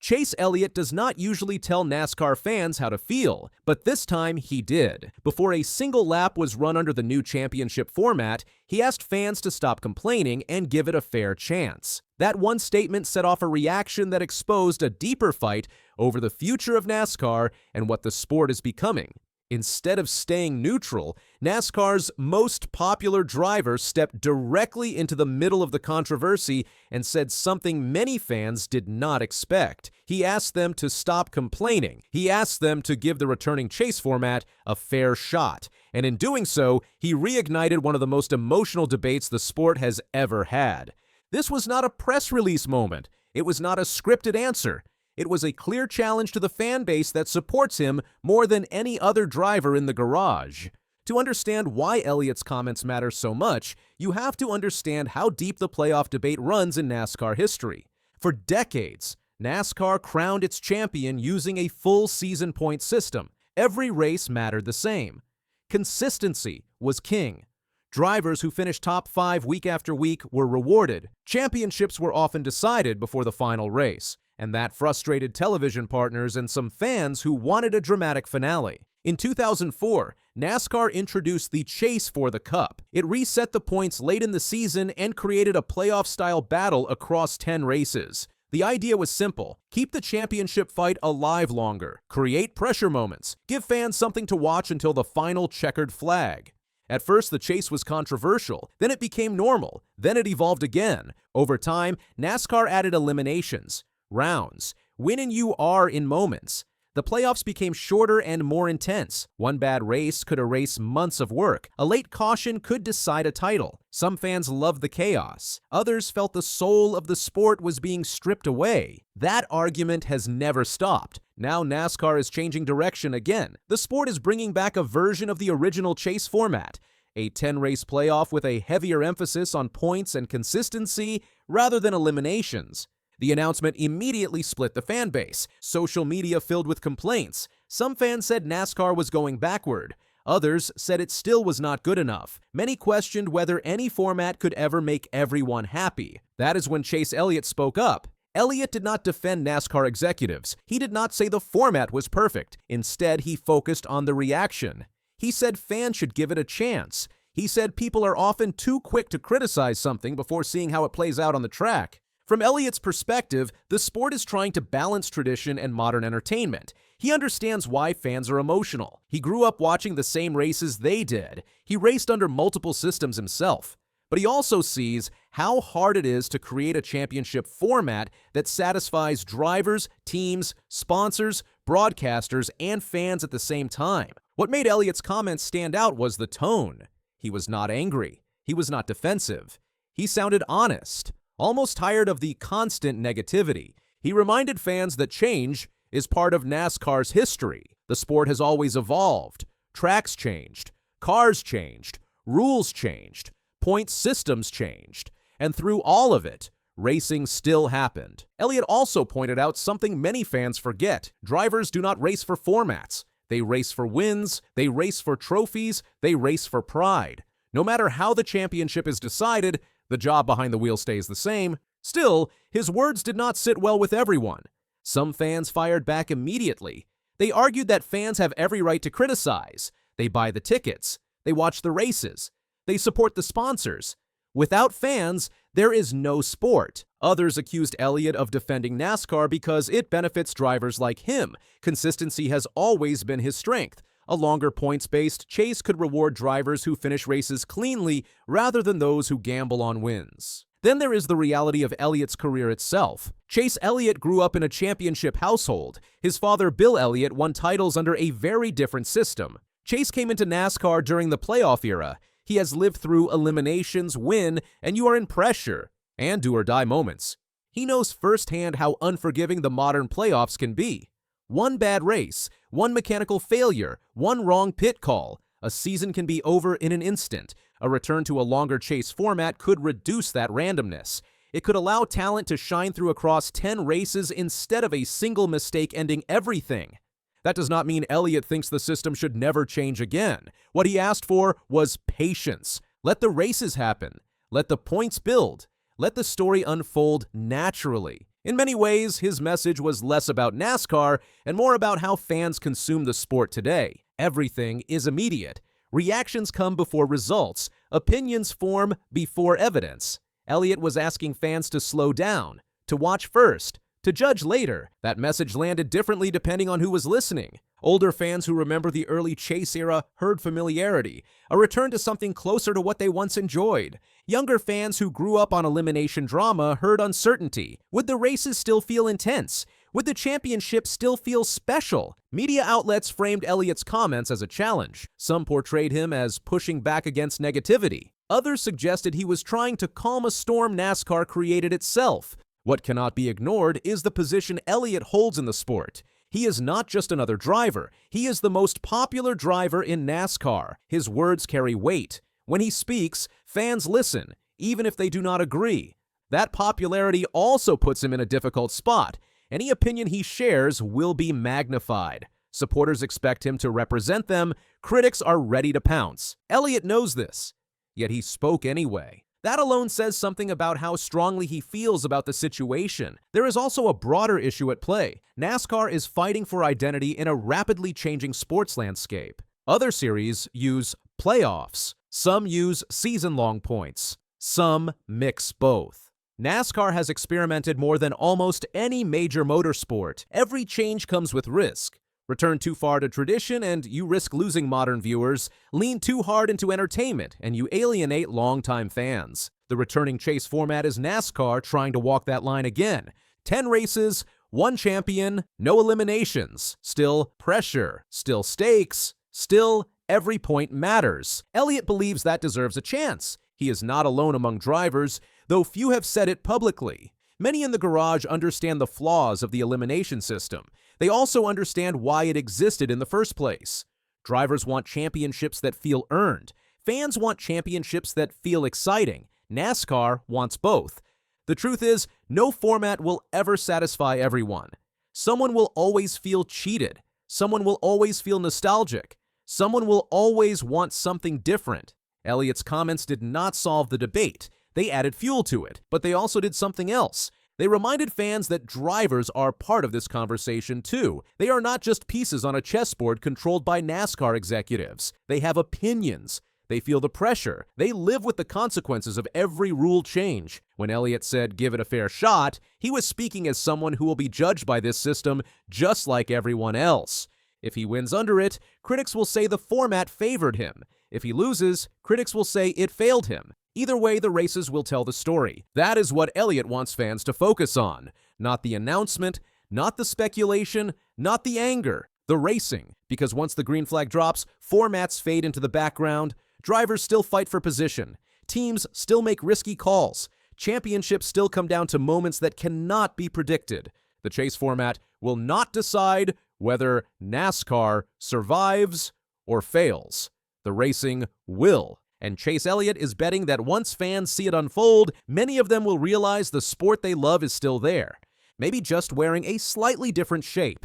Chase Elliott does not usually tell NASCAR fans how to feel, but this time he did. Before a single lap was run under the new championship format, he asked fans to stop complaining and give it a fair chance. That one statement set off a reaction that exposed a deeper fight over the future of NASCAR and what the sport is becoming. Instead of staying neutral, NASCAR's most popular driver stepped directly into the middle of the controversy and said something many fans did not expect. He asked them to stop complaining. He asked them to give the returning chase format a fair shot. And in doing so, he reignited one of the most emotional debates the sport has ever had. This was not a press release moment. It was not a scripted answer. It was a clear challenge to the fan base that supports him more than any other driver in the garage. To understand why Elliott's comments matter so much, you have to understand how deep the playoff debate runs in NASCAR history. For decades, NASCAR crowned its champion using a full season point system. Every race mattered the same. Consistency was king. Drivers who finished top 5 week after week were rewarded. Championships were often decided before the final race, and that frustrated television partners and some fans who wanted a dramatic finale. In 2004, NASCAR introduced the chase for the Cup. It reset the points late in the season and created a playoff-style battle across 10 races. The idea was simple: keep the championship fight alive longer, create pressure moments, give fans something to watch until the final checkered flag. At first, the chase was controversial, then it became normal, then it evolved again. Over time, NASCAR added eliminations, rounds, win and you are in moments. The playoffs became shorter and more intense. One bad race could erase months of work. A late caution could decide a title. Some fans loved the chaos. Others felt the soul of the sport was being stripped away. That argument has never stopped. Now NASCAR is changing direction again. The sport is bringing back a version of the original chase format, a 10-race playoff with a heavier emphasis on points and consistency rather than eliminations. The announcement immediately split the fan base. Social media filled with complaints. Some fans said NASCAR was going backward. Others said it still was not good enough. Many questioned whether any format could ever make everyone happy. That is when Chase Elliott spoke up. Elliott did not defend NASCAR executives. He did not say the format was perfect. Instead, he focused on the reaction. He said fans should give it a chance. He said people are often too quick to criticize something before seeing how it plays out on the track. From Elliott's perspective, the sport is trying to balance tradition and modern entertainment. He understands why fans are emotional. He grew up watching the same races they did. He raced under multiple systems himself. But he also sees how hard it is to create a championship format that satisfies drivers, teams, sponsors, broadcasters, and fans at the same time. What made Elliott's comments stand out was the tone. He was not angry. He was not defensive. He sounded honest, almost tired of the constant negativity. He reminded fans that change is part of NASCAR's history. The sport has always evolved. Tracks changed, cars changed, rules changed, point systems changed, and through all of it, racing still happened. Elliott also pointed out something many fans forget. Drivers do not race for formats. They race for wins, they race for trophies, they race for pride. No matter how the championship is decided, the job behind the wheel stays the same. Still, his words did not sit well with everyone. Some fans fired back immediately. They argued that fans have every right to criticize. They buy the tickets. They watch the races. They support the sponsors. Without fans, there is no sport. Others accused Elliott of defending NASCAR because it benefits drivers like him. Consistency has always been his strength. A longer points-based chase could reward drivers who finish races cleanly rather than those who gamble on wins. Then there is the reality of Elliott's career itself. Chase Elliott grew up in a championship household. His father, Bill Elliott, won titles under a very different system. Chase came into NASCAR during the playoff era. He has lived through eliminations, win, and you are in pressure, and do-or-die moments. He knows firsthand how unforgiving the modern playoffs can be. One bad race, one mechanical failure, one wrong pit call. A season can be over in an instant. A return to a longer chase format could reduce that randomness. It could allow talent to shine through across 10 races instead of a single mistake ending everything. That does not mean Elliott thinks the system should never change again. What he asked for was patience. Let the races happen. Let the points build. Let the story unfold naturally. In many ways, his message was less about NASCAR and more about how fans consume the sport today. Everything is immediate. Reactions come before results. Opinions form before evidence. Elliott was asking fans to slow down, to watch first, to judge later. That message landed differently depending on who was listening. Older fans who remember the early Chase era heard familiarity, a return to something closer to what they once enjoyed. Younger fans who grew up on elimination drama heard uncertainty. Would the races still feel intense? Would the championship still feel special? Media outlets framed Elliott's comments as a challenge. Some portrayed him as pushing back against negativity. Others suggested he was trying to calm a storm NASCAR created itself. What cannot be ignored is the position Elliott holds in the sport. He is not just another driver. He is the most popular driver in NASCAR. His words carry weight. When he speaks, fans listen, even if they do not agree. That popularity also puts him in a difficult spot. Any opinion he shares will be magnified. Supporters expect him to represent them. Critics are ready to pounce. Elliott knows this, yet he spoke anyway. That alone says something about how strongly he feels about the situation. There is also a broader issue at play. NASCAR is fighting for identity in a rapidly changing sports landscape. Other series use playoffs. Some use season-long points. Some mix both. NASCAR has experimented more than almost any major motorsport. Every change comes with risk. Return too far to tradition and you risk losing modern viewers. Lean too hard into entertainment and you alienate longtime fans. The returning chase format is NASCAR trying to walk that line again. 10 races, 1 champion, no eliminations. Still pressure, still stakes, still every point matters. Elliott believes that deserves a chance. He is not alone among drivers, though few have said it publicly. Many in the garage understand the flaws of the elimination system. They also understand why it existed in the first place. Drivers want championships that feel earned. Fans want championships that feel exciting. NASCAR wants both. The truth is, no format will ever satisfy everyone. Someone will always feel cheated. Someone will always feel nostalgic. Someone will always want something different. Elliott's comments did not solve the debate. They added fuel to it, but they also did something else. They reminded fans that drivers are part of this conversation too. They are not just pieces on a chessboard controlled by NASCAR executives. They have opinions. They feel the pressure. They live with the consequences of every rule change. When Elliott said, "Give it a fair shot," he was speaking as someone who will be judged by this system just like everyone else. If he wins under it, critics will say the format favored him. If he loses, critics will say it failed him. Either way, the races will tell the story. That is what Elliott wants fans to focus on. Not the announcement, not the speculation, not the anger, the racing. Because once the green flag drops, formats fade into the background. Drivers still fight for position. Teams still make risky calls. Championships still come down to moments that cannot be predicted. The chase format will not decide whether NASCAR survives or fails. The racing will. And Chase Elliott is betting that once fans see it unfold, many of them will realize the sport they love is still there. Maybe just wearing a slightly different shape.